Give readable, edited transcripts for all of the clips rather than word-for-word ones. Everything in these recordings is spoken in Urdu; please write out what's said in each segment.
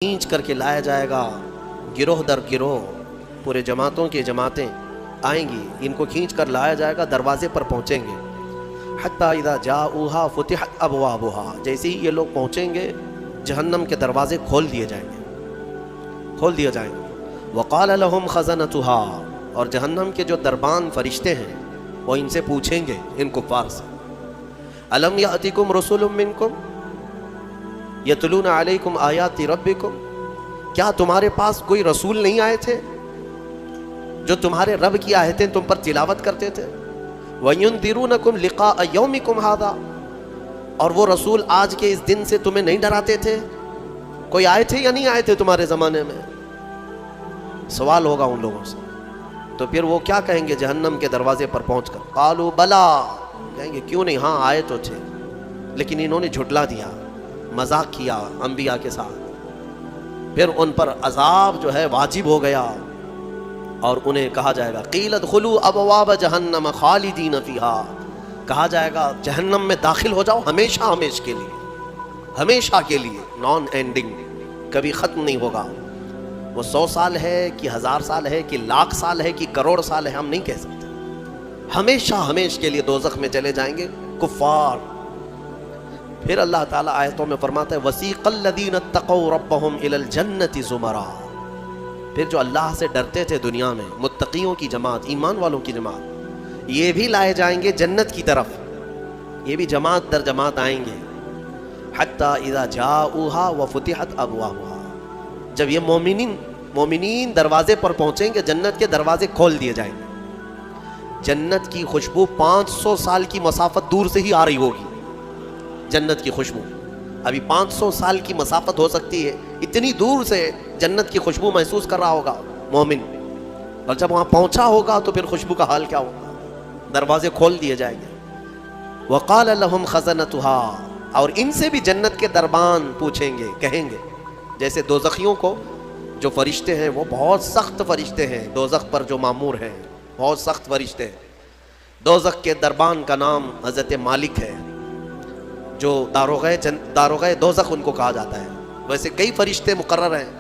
کھینچ کر کے لایا جائے گا، گروہ در گروہ پورے جماعتوں کی جماعتیں آئیں گی، ان کو کھینچ کر لایا جائے گا، دروازے پر پہنچیں گے۔ حتیٰ اذا جاؤہا فتحت ابوابہا، جیسے ہی یہ لوگ پہنچیں گے جہنم کے دروازے کھول دیے جائیں گے۔ وقال لہم خزنتہا، اور جہنم کے جو دربان فرشتے ہیں وہ ان سے پوچھیں گے، ان کفار سے، الم یأتکم رسول منکم یتلون علیکم آیات ربکم، کیا تمہارے پاس کوئی رسول نہیں آئے تھے جو تمہارے رب کی آیتیں تم پر تلاوت کرتے تھے؟ وَيُنذِرُونَكُمْ لِقَاءَ يَوْمِكُمْ هَذَا، اور وہ رسول آج کے اس دن سے تمہیں نہیں ڈراتے تھے؟ کوئی آئے تھے یا نہیں آئے تھے تمہارے زمانے میں؟ سوال ہوگا ان لوگوں سے۔ تو پھر وہ کیا کہیں گے جہنم کے دروازے پر پہنچ کر؟ قالوا بلا، کہیں گے کیوں نہیں، ہاں آئے تو تھے، لیکن انہوں نے جھٹلا دیا، مذاق کیا انبیاء کے ساتھ۔ پھر ان پر عذاب جو ہے واجب ہو گیا، اور انہیں کہا جائے گا قیل ادخلوا ابواب جہنم خالدین فیہا، کہا جائے گا جہنم میں داخل ہو جاؤ ہمیشہ کے لیے، نان اینڈنگ، کبھی ختم نہیں ہوگا۔ وہ 100 سال ہے کہ 1000 سال ہے کہ لاکھ سال ہے کہ کروڑ سال ہے، ہم نہیں کہہ سکتے، ہمیشہ کے لیے دوزخ میں چلے جائیں گے کفار۔ پھر اللہ تعالیٰ آیتوں میں فرماتا ہے وَسِيقَ الَّذِينَ اتَّقَوْا رَبَّهُمْ إِلَى الْجَنَّةِ زُمَرًا، پھر جو اللہ سے ڈرتے تھے دنیا میں، متقیوں کی جماعت، ایمان والوں کی جماعت، یہ بھی لائے جائیں گے جنت کی طرف، یہ بھی جماعت در جماعت آئیں گے۔ حَتَّى إِذَا جَاءُوهَا وَفُتِحَتْ أَبْوَابُهَا، جب یہ مومنین دروازے پر پہنچیں گے جنت کے دروازے کھول دیے جائیں گے۔ جنت کی خوشبو 500 سال کی مسافت دور سے ہی آ رہی ہوگی، جنت کی خوشبو ابھی 500 سال کی مسافت ہو سکتی ہے، اتنی دور سے جنت کی خوشبو محسوس کر رہا ہوگا مومن، اور جب وہاں پہنچا ہوگا تو پھر خوشبو کا حال کیا ہوگا؟ دروازے کھول دیے جائیں گے۔ وقال لہم خزنتہا، اور ان سے بھی جنت کے دربان پوچھیں گے، کہیں گے، جیسے دوزخیوں کو جو فرشتے ہیں وہ بہت سخت فرشتے ہیں، دوزخ پر جو مامور ہیں بہت سخت فرشتے ہیں۔ دوزخ کے دربان کا نام حضرت مالک ہے، جو داروغہ دوزخ ان کو کہا جاتا ہے۔ ویسے کئی فرشتے مقرر ہیں،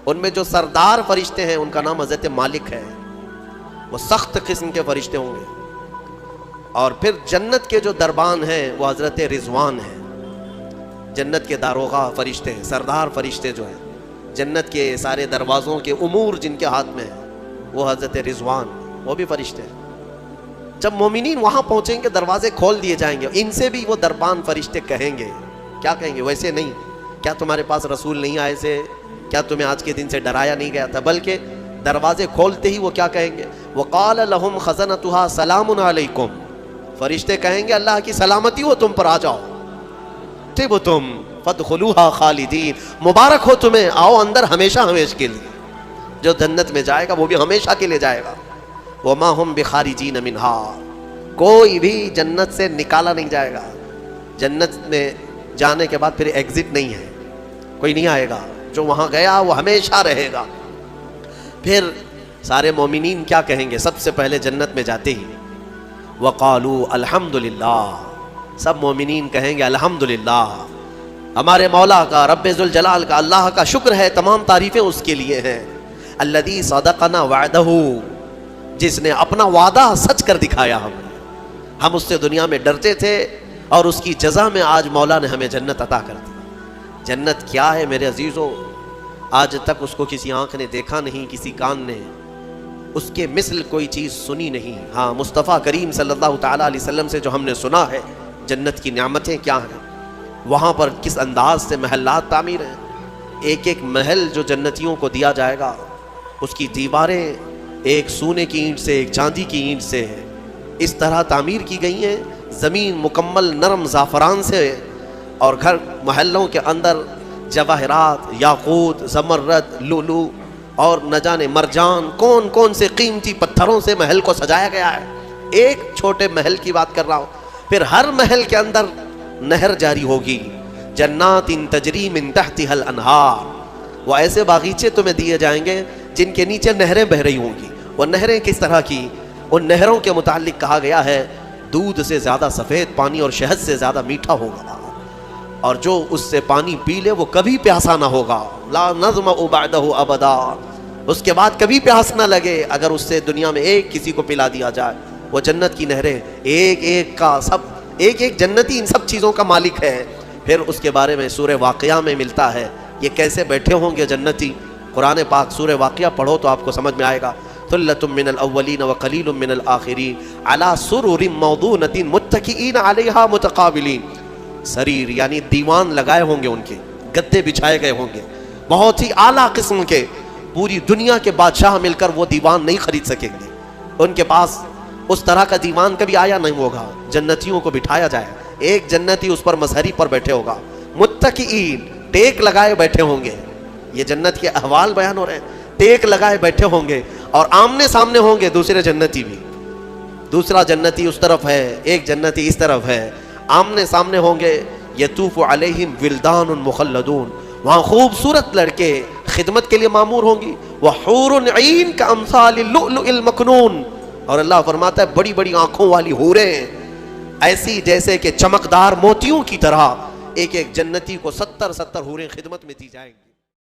ان میں جو سردار فرشتے ہیں ان کا نام حضرت مالک ہے، وہ سخت قسم کے فرشتے ہوں گے۔ اور پھر جنت کے جو دربان ہیں وہ حضرت رضوان ہیں، جنت کے داروغہ فرشتے ہیں، سردار فرشتے جو ہیں، جنت کے سارے دروازوں کے امور جن کے ہاتھ میں ہیں وہ حضرت رضوان، وہ بھی فرشتے ہیں۔ جب مومنین وہاں پہنچیں گے دروازے کھول دیے جائیں گے، ان سے بھی وہ دربان فرشتے کہیں گے، کیا کہیں گے؟ ویسے نہیں، کیا تمہارے پاس رسول نہیں آئے تھے؟ کیا تمہیں آج کے دن سے ڈرایا نہیں گیا تھا؟ بلکہ دروازے کھولتے ہی وہ کیا کہیں گے؟ وقال لہم خزنتہا سلام علیکم، فرشتے کہیں گے اللہ کی سلامتی ہو تم پر، آ جاؤ، طبتم فادخلوہا خالدین، مبارک ہو تمہیں، آؤ اندر ہمیشہ کے لیے۔ جو جنت میں جائے گا وہ بھی ہمیشہ کے لیے جائے گا۔ وما ہم بخارجین منہا، کوئی بھی جنت سے نکالا نہیں جائے گا، جنت میں جانے کے بعد پھر ایگزٹ نہیں ہے، کوئی نہیں آئے گا، جو وہاں گیا وہ ہمیشہ رہے گا۔ پھر سارے مومنین کیا کہیں گے؟ سب سے پہلے جنت میں جاتے ہی وقالوا الحمدللہ، سب مومنین کہیں گے الحمدللہ، ہمارے مولا کا، رب ذوالجلال کا، اللہ کا شکر ہے، تمام تعریفیں اس کے لیے ہیں۔ الذی صدقنا وعدہ، جس نے اپنا وعدہ سچ کر دکھایا ہم اس سے دنیا میں ڈرتے تھے، اور اس کی جزا میں آج مولا نے ہمیں جنت عطا کر دی۔ جنت کیا ہے میرے عزیزو؟ آج تک اس کو کسی آنکھ نے دیکھا نہیں، کسی کان نے اس کے مثل کوئی چیز سنی نہیں۔ ہاں، مصطفیٰ کریم صلی اللہ تعالیٰ علیہ وسلم سے جو ہم نے سنا ہے جنت کی نعمتیں کیا ہیں، وہاں پر کس انداز سے محلات تعمیر ہیں، ایک ایک محل جو جنتیوں کو دیا جائے گا اس کی دیواریں ایک سونے کی اینٹ سے، ایک چاندی کی اینٹ سے اس طرح تعمیر کی گئی ہیں، زمین مکمل نرم زعفران سے، اور گھر محلوں کے اندر جواہرات، یاقوت، زمرد، لولو اور نہ جانے مرجان، کون سے قیمتی پتھروں سے محل کو سجایا گیا ہے۔ ایک چھوٹے محل کی بات کر رہا ہوں، پھر ہر محل کے اندر نہر جاری ہوگی، جنات تجری من تحتها الانہار، وہ ایسے باغیچے تمہیں دیے جائیں گے جن کے نیچے نہریں بہ رہی ہوں گی۔ وہ نہریں کس طرح کی؟ ان نہروں کے متعلق کہا گیا ہے دودھ سے زیادہ سفید پانی اور شہد سے زیادہ میٹھا ہوگا۔ اور جو اس سے پانی پی لے وہ کبھی پیاسا نہ ہوگا. لا نظمأ بعدہ ابدا, اس کے بعد کبھی پیاس نہ لگے اگر اس سے دنیا میں ایک کسی کو پلا دیا جائے. وہ جنت کی نہریں ایک ایک کا سب, ایک ایک جنتی ان سب چیزوں کا مالک ہے. پھر اس کے بارے میں سورہ واقعہ میں ملتا ہے یہ کیسے بیٹھے ہوں گے جنتی. قرآن پاک سورہ واقعہ پڑھو تو آپ کو سمجھ میں آئے گا. ثلۃ من الاولین وقلیل من الآخرین علی سرر موضونۃ متکئین علیہا متقابلین. سریر یعنی دیوان لگائے ہوں گے, ان کے گدے بچھائے گئے ہوں گے بہت ہی اعلیٰ قسم کے. پوری دنیا کے بادشاہ مل کر وہ دیوان نہیں خرید سکیں گے. ان کے پاس اس طرح کا دیوان کبھی آیا نہیں ہوگا. جنتیوں کو بٹھایا جائے, ایک جنتی اس پر مسہری پر بیٹھے ہوگا. متکئین ٹیک لگائے بیٹھے ہوں گے. یہ جنت کے احوال بیان ہو رہے ہیں. ٹیک لگائے بیٹھے ہوں گے اور آمنے سامنے ہوں گے دوسرے جنتی بھی. دوسرا جنتی اس طرف ہے, ایک جنتی اس طرف ہے, آمنے سامنے ہوں گے. یطوف علیہم ولدان مخلدون, وہاں خوبصورت لڑکے خدمت کے لیے معمور ہوں گی. وحور عین کامثال اللؤلؤ المکنون, اور اللہ فرماتا ہے بڑی بڑی آنکھوں والی حوریں ایسی جیسے کہ چمکدار موتیوں کی طرح. ایک ایک جنتی کو 70 حوریں خدمت میں دی جائیں گی.